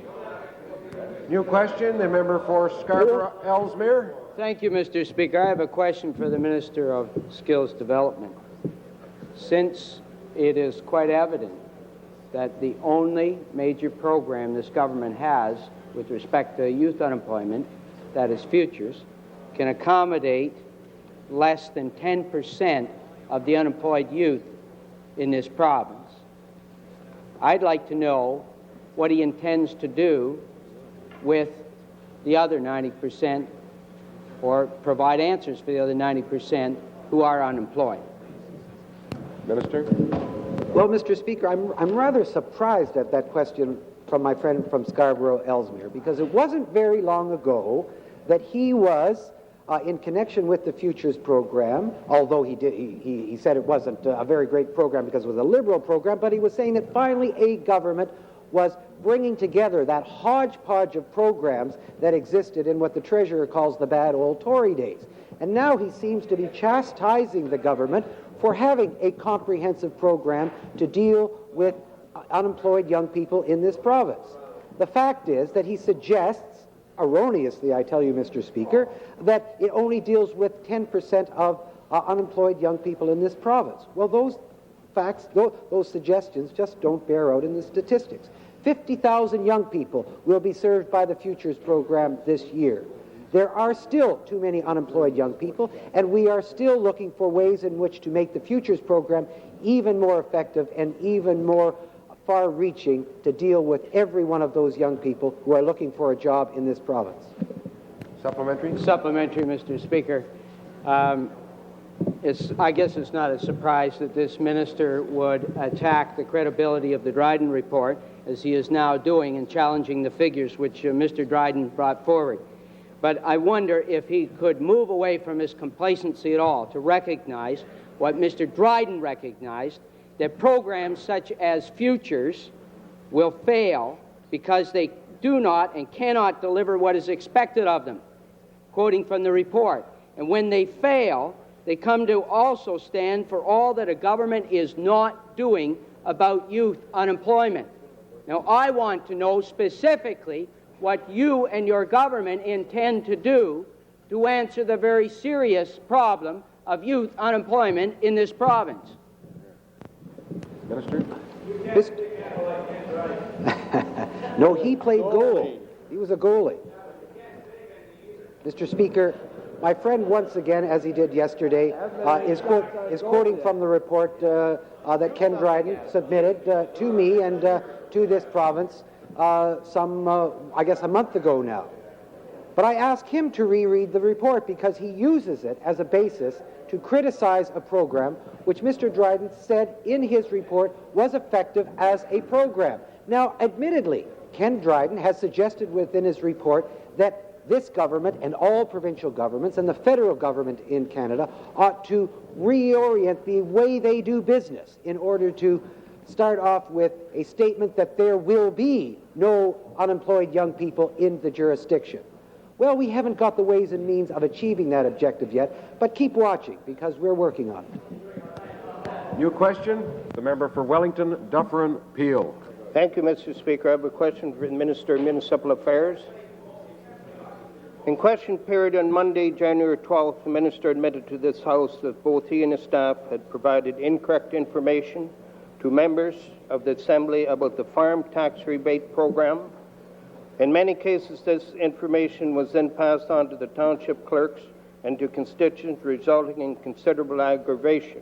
New question, the member for Scarborough-Ellesmere. Thank you, Mr. Speaker. I have a question for the Minister of Skills Development. Since it is quite evident that the only major program this government has with respect to youth unemployment, that is Futures, can accommodate less than 10% of the unemployed youth in this province, I'd like to know what he intends to do with the other 90%, or provide answers for the other 90% who are unemployed. Minister? Well, Mr. Speaker, I'm rather surprised at that question from my friend from Scarborough-Ellesmere, because it wasn't very long ago that he was in connection with the Futures program, although he said it wasn't a very great program because it was a Liberal program, but he was saying that finally a government was bringing together that hodgepodge of programs that existed in what the Treasurer calls the bad old Tory days. And now he seems to be chastising the government for having a comprehensive program to deal with unemployed young people in this province. The fact is that he suggests, erroneously, I tell you, Mr. Speaker, that it only deals with 10% of unemployed young people in this province. Well, those facts, those suggestions just don't bear out in the statistics. 50,000 young people will be served by the Futures program this year. There are still too many unemployed young people, and we are still looking for ways in which to make the Futures program even more effective and even more far-reaching to deal with every one of those young people who are looking for a job in this province. Supplementary? Supplementary, Mr. Speaker. I guess it's not a surprise that this minister would attack the credibility of the Dryden report, as he is now doing, and challenging the figures which Mr. Dryden brought forward. But I wonder if he could move away from his complacency at all to recognize what Mr. Dryden recognized, that programs such as Futures will fail because they do not and cannot deliver what is expected of them, quoting from the report. And when they fail, they come to also stand for all that a government is not doing about youth unemployment. Now, I want to know specifically what you and your government intend to do to answer the very serious problem of youth unemployment in this province. Minister? No, he played goal. He was a goalie. Mr. Speaker, my friend once again, as he did yesterday, is quoting from the report that Ken Dryden submitted to me and to this province I guess a month ago now. But I asked him to reread the report because he uses it as a basis to criticize a program which Mr. Dryden said in his report was effective as a program. Now, admittedly, Ken Dryden has suggested within his report that this government and all provincial governments and the federal government in Canada ought to reorient the way they do business in order to start off with a statement that there will be no unemployed young people in the jurisdiction. Well, we haven't got the ways and means of achieving that objective yet, but keep watching because we're working on it. New question, the member for Wellington, Dufferin, Peel. Thank you, Mr. Speaker. I have a question for the Minister of Municipal Affairs. In question period on Monday, January 12th, the Minister admitted to this House that both he and his staff had provided incorrect information to members of the Assembly about the farm tax rebate program. In many cases, this information was then passed on to the township clerks and to constituents, resulting in considerable aggravation.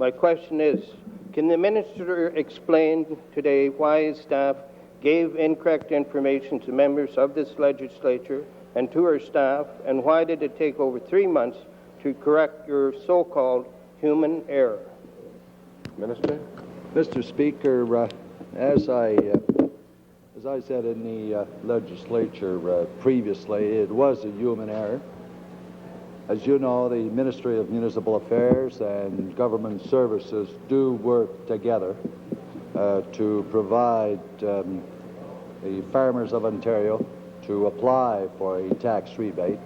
My question is, can the Minister explain today why his staff gave incorrect information to members of this legislature and to her staff, and why did it take over 3 months to correct your so-called human error? Minister? Mr. Speaker, as I said in the legislature previously, it was a human error. As you know, the Ministry of Municipal Affairs and Government Services do work together to provide the farmers of Ontario to apply for a tax rebate.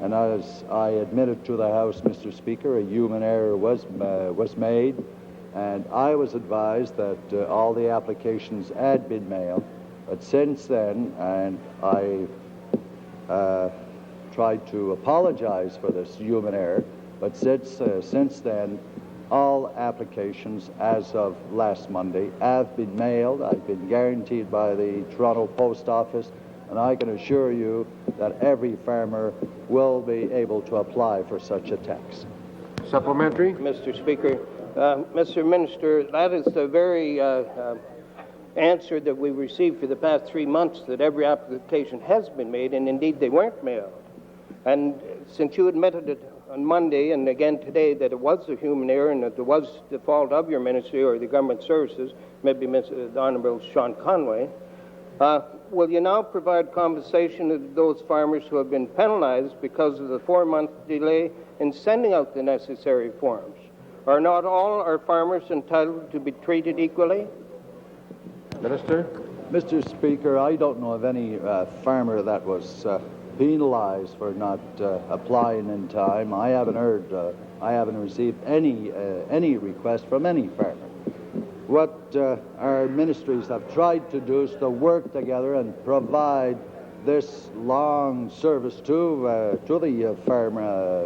And as I admitted to the House, Mr. Speaker, a human error was made, and I was advised that all the applications had been mailed. But since then, and I tried to apologize for this human error, but since then, all applications as of last Monday have been mailed. I've been guaranteed by the Toronto Post Office, and I can assure you that every farmer will be able to apply for such a tax. Supplementary? Mr. Speaker, Mr. Minister, that is the very answer that we received for the past 3 months, that every application has been made, and indeed they weren't mailed. And since you admitted it on Monday and again today that it was a human error and that it was the fault of your ministry or the government services, maybe the Honourable Sean Conway, will you now provide compensation to those farmers who have been penalized because of the 4-month delay in sending out the necessary forms? Are not all our farmers entitled to be treated equally? Minister? Mr. Speaker, I don't know of any farmer that was penalized for not applying in time. I haven't received any request from any farmer. What our ministries have tried to do is to work together and provide this long service to the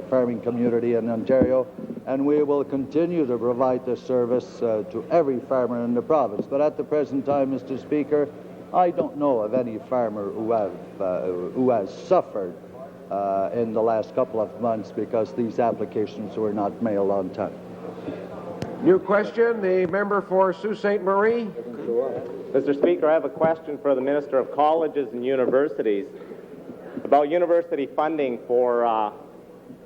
farming community in Ontario, and we will continue to provide this service to every farmer in the province. But at the present time, Mr. Speaker, I don't know of any farmer who has suffered in the last couple of months because these applications were not mailed on time. New question, the member for Sault Ste. Marie. Mr. Speaker, I have a question for the Minister of Colleges and Universities about university funding for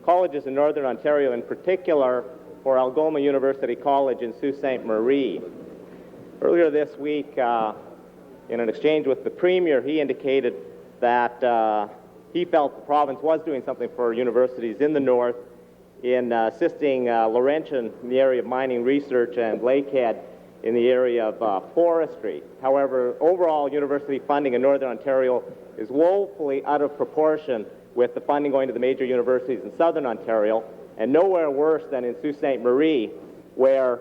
colleges in Northern Ontario, in particular for Algoma University College in Sault Ste. Marie. Earlier this week, in an exchange with the Premier, he indicated that he felt the province was doing something for universities in the north in assisting Laurentian in the area of mining research and Lakehead in the area of forestry. However, overall university funding in Northern Ontario is woefully out of proportion with the funding going to the major universities in Southern Ontario, and nowhere worse than in Sault Ste. Marie, where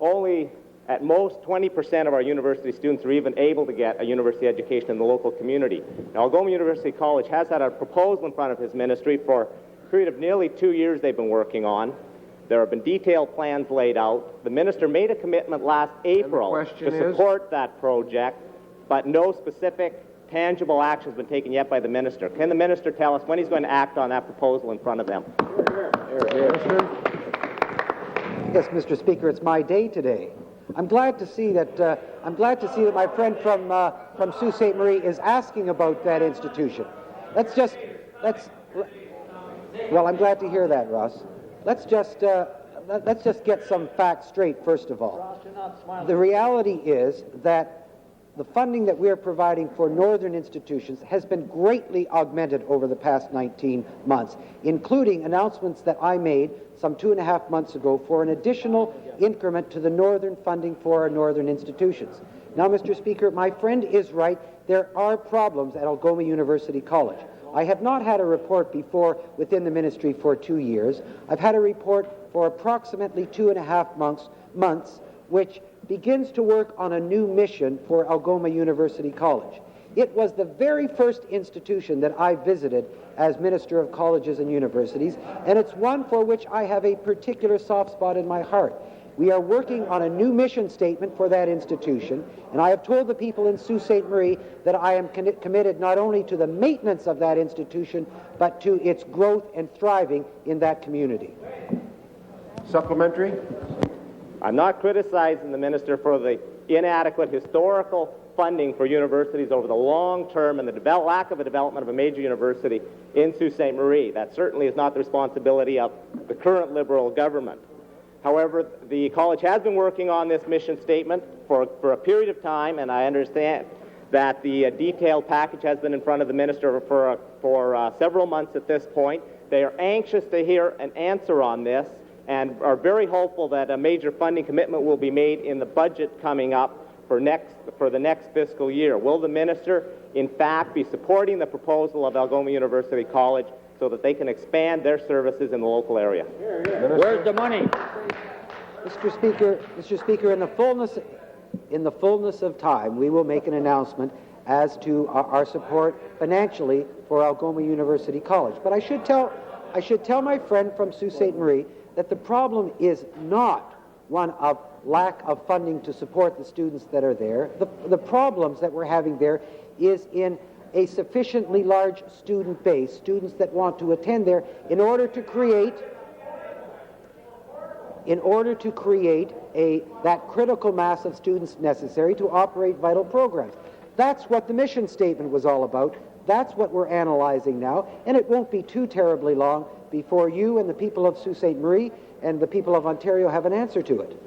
only at most 20% of our university students are even able to get a university education in the local community. Now, Algoma University College has had a proposal in front of his ministry for a period of nearly 2 years they've been working on. There have been detailed plans laid out. The minister made a commitment last April to support that project, but no specific tangible action has been taken yet by the minister. Can the minister tell us when he's going to act on that proposal in front of them? Yes, Mr. Speaker, it's my day today. I'm glad to see that my friend from Sault Ste. Marie is asking about that institution. Well, I'm glad to hear that, Ross. Let's just get some facts straight, first of all. The reality is that the funding that we're providing for northern institutions has been greatly augmented over the past 19 months, including announcements that I made some 2.5 months ago for an additional increment to the northern funding for our northern institutions. Now, Mr. Speaker, my friend is right. There are problems at Algoma University College. I have not had a report before within the ministry for 2 years. I've had a report for approximately 2.5 months, which begins to work on a new mission for Algoma University College. It was the very first institution that I visited as Minister of Colleges and Universities, and it's one for which I have a particular soft spot in my heart. We are working on a new mission statement for that institution, and I have told the people in Sault Ste. Marie that I am committed not only to the maintenance of that institution, but to its growth and thriving in that community. Supplementary? I'm not criticizing the minister for the inadequate historical funding for universities over the long term and the lack of a development of a major university in Sault Ste. Marie. That certainly is not the responsibility of the current Liberal government. However, the college has been working on this mission statement for a period of time, and I understand that the detailed package has been in front of the minister for several months at this point. They are anxious to hear an answer on this, and are very hopeful that a major funding commitment will be made in the budget coming up for the next fiscal year. Will the minister, in fact, be supporting the proposal of Algoma University College so that they can expand their services in the local area? Where's the money? Mr. Speaker, in the fullness of time, we will make an announcement as to our support financially for Algoma University College. But I should tell my friend from Sault Ste. Marie that the problem is not one of lack of funding to support the students that are there. The problems that we're having there is in a sufficiently large student base, students that want to attend there, in order to create that critical mass of students necessary to operate vital programs. That's what the mission statement was all about. That's what we're analyzing now, and it won't be too terribly long before you and the people of Sault Ste. Marie and the people of Ontario have an answer to it.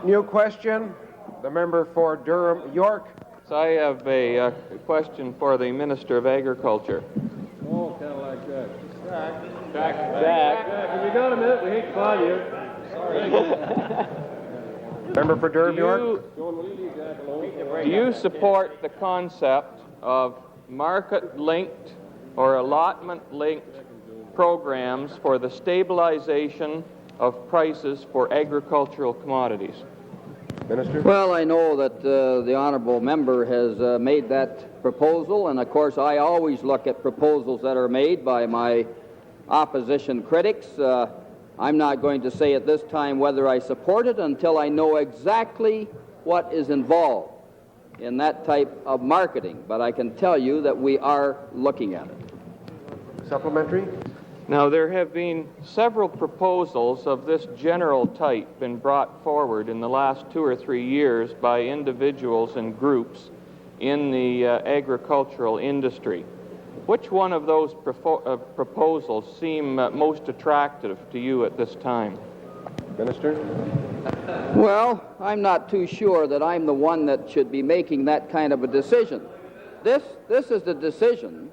New question, the member for Durham York. So I have a question for the Minister of Agriculture. Oh, kind of like that. Jack, if you got a minute, we hate to bother you. Member for Durham York. Do you support the concept of market-linked or allotment-linked programs for the stabilization of prices for agricultural commodities? Minister? Well, I know that the honourable member has made that proposal, and of course I always look at proposals that are made by my opposition critics. I'm not going to say at this time whether I support it until I know exactly what is involved in that type of marketing, but I can tell you that we are looking at it. Supplementary? Now, there have been several proposals of this general type been brought forward in the last 2 or 3 years by individuals and groups in the agricultural industry. Which one of those proposals seem most attractive to you at this time? Minister? Well, I'm not too sure that I'm the one that should be making that kind of a decision. This is the decision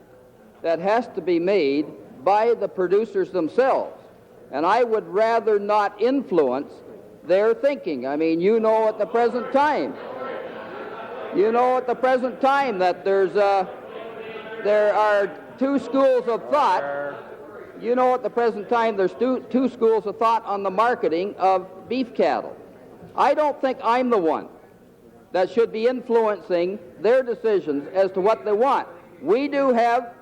that has to be made by the producers themselves, and I would rather not influence their thinking. I mean, you know at the present time that there are two schools of thought. You know at the present time there's two schools of thought on the marketing of beef cattle. I don't think I'm the one that should be influencing their decisions as to what they want. We do have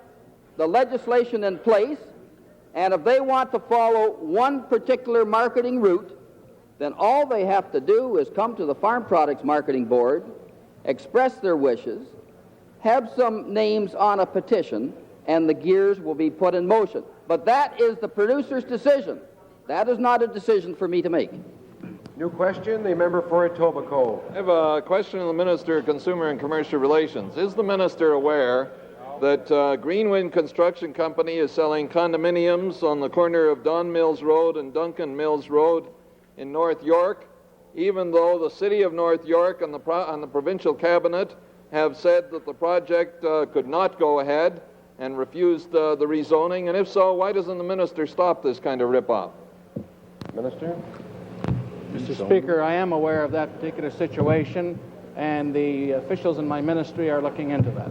the legislation in place, and if they want to follow one particular marketing route, then all they have to do is come to the Farm Products Marketing Board, express their wishes, have some names on a petition, and the gears will be put in motion. But that is the producer's decision. That is not a decision for me to make. New question, the member for Etobicoke. I have a question of the Minister of Consumer and Commercial Relations. Is the Minister aware that Greenwind Construction Company is selling condominiums on the corner of Don Mills Road and Duncan Mills Road in North York, even though the City of North York and the Provincial Cabinet have said that the project could not go ahead and refused the rezoning? And if so, why doesn't the Minister stop this kind of rip-off? Minister? Mr. Speaker, I am aware of that particular situation, and the officials in my ministry are looking into that.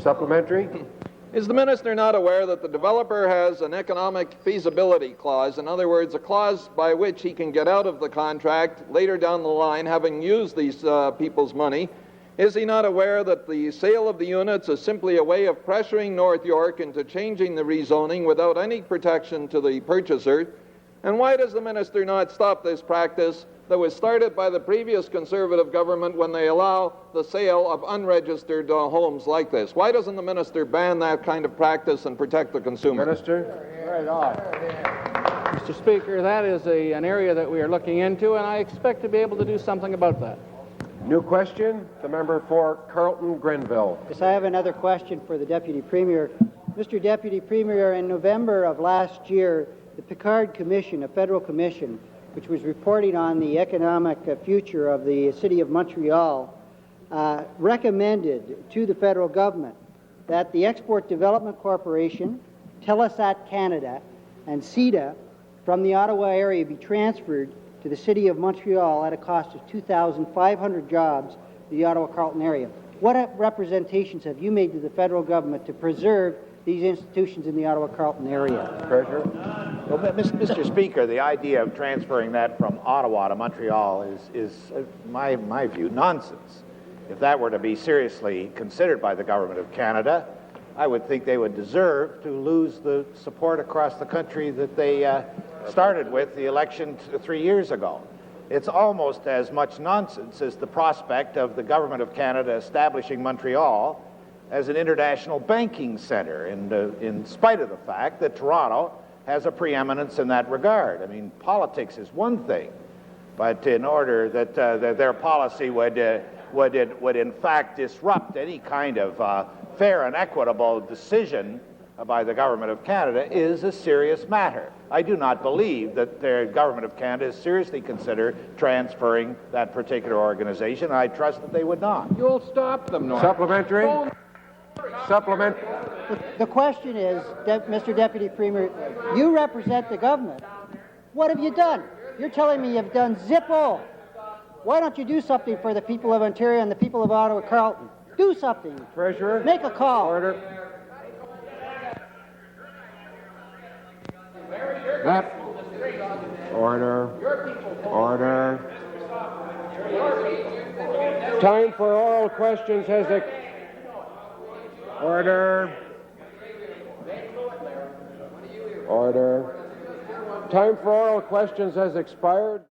Supplementary? Is the Minister not aware that the developer has an economic feasibility clause, in other words, a clause by which he can get out of the contract later down the line, having used these people's money? Is he not aware that the sale of the units is simply a way of pressuring North York into changing the rezoning without any protection to the purchaser? And why does the Minister not stop this practice that was started by the previous Conservative government when they allow the sale of unregistered homes like this? Why doesn't the Minister ban that kind of practice and protect the consumer? Minister? Right on. Mr. Speaker, that is an area that we are looking into, and I expect to be able to do something about that. New question, the member for Carleton Grenville. Yes, I have another question for the Deputy Premier. Mr. Deputy Premier, in November of last year, the Picard Commission, a federal commission, which was reporting on the economic future of the city of Montreal, recommended to the federal government that the Export Development Corporation, Telesat Canada, and CEDA from the Ottawa area be transferred to the City of Montreal at a cost of 2,500 jobs to the Ottawa-Carleton area. What representations have you made to the federal government to preserve these institutions in the Ottawa-Carleton area? Treasurer. Well, Mr. Speaker, the idea of transferring that from Ottawa to Montreal is my view, nonsense. If that were to be seriously considered by the Government of Canada, I would think they would deserve to lose the support across the country that they started with the election 3 years ago. It's almost as much nonsense as the prospect of the Government of Canada establishing Montreal as an international banking center, in spite of the fact that Toronto has a preeminence in that regard. I mean, politics is one thing, but in order that their policy would in fact disrupt any kind of fair and equitable decision by the Government of Canada is a serious matter. I do not believe that the Government of Canada is seriously consider transferring that particular organization. I trust that they would not. You'll stop them, Norm. Supplementary? Supplement. The question is, Mr. Deputy Premier, you represent the government. What have you done? You're telling me you've done zippo. Why don't you do something for the people of Ontario and the people of Ottawa-Carleton? Do something. Treasurer. Make a call. Order. That. Order. Order. Time for oral questions has Order. Order. Time for oral questions has expired.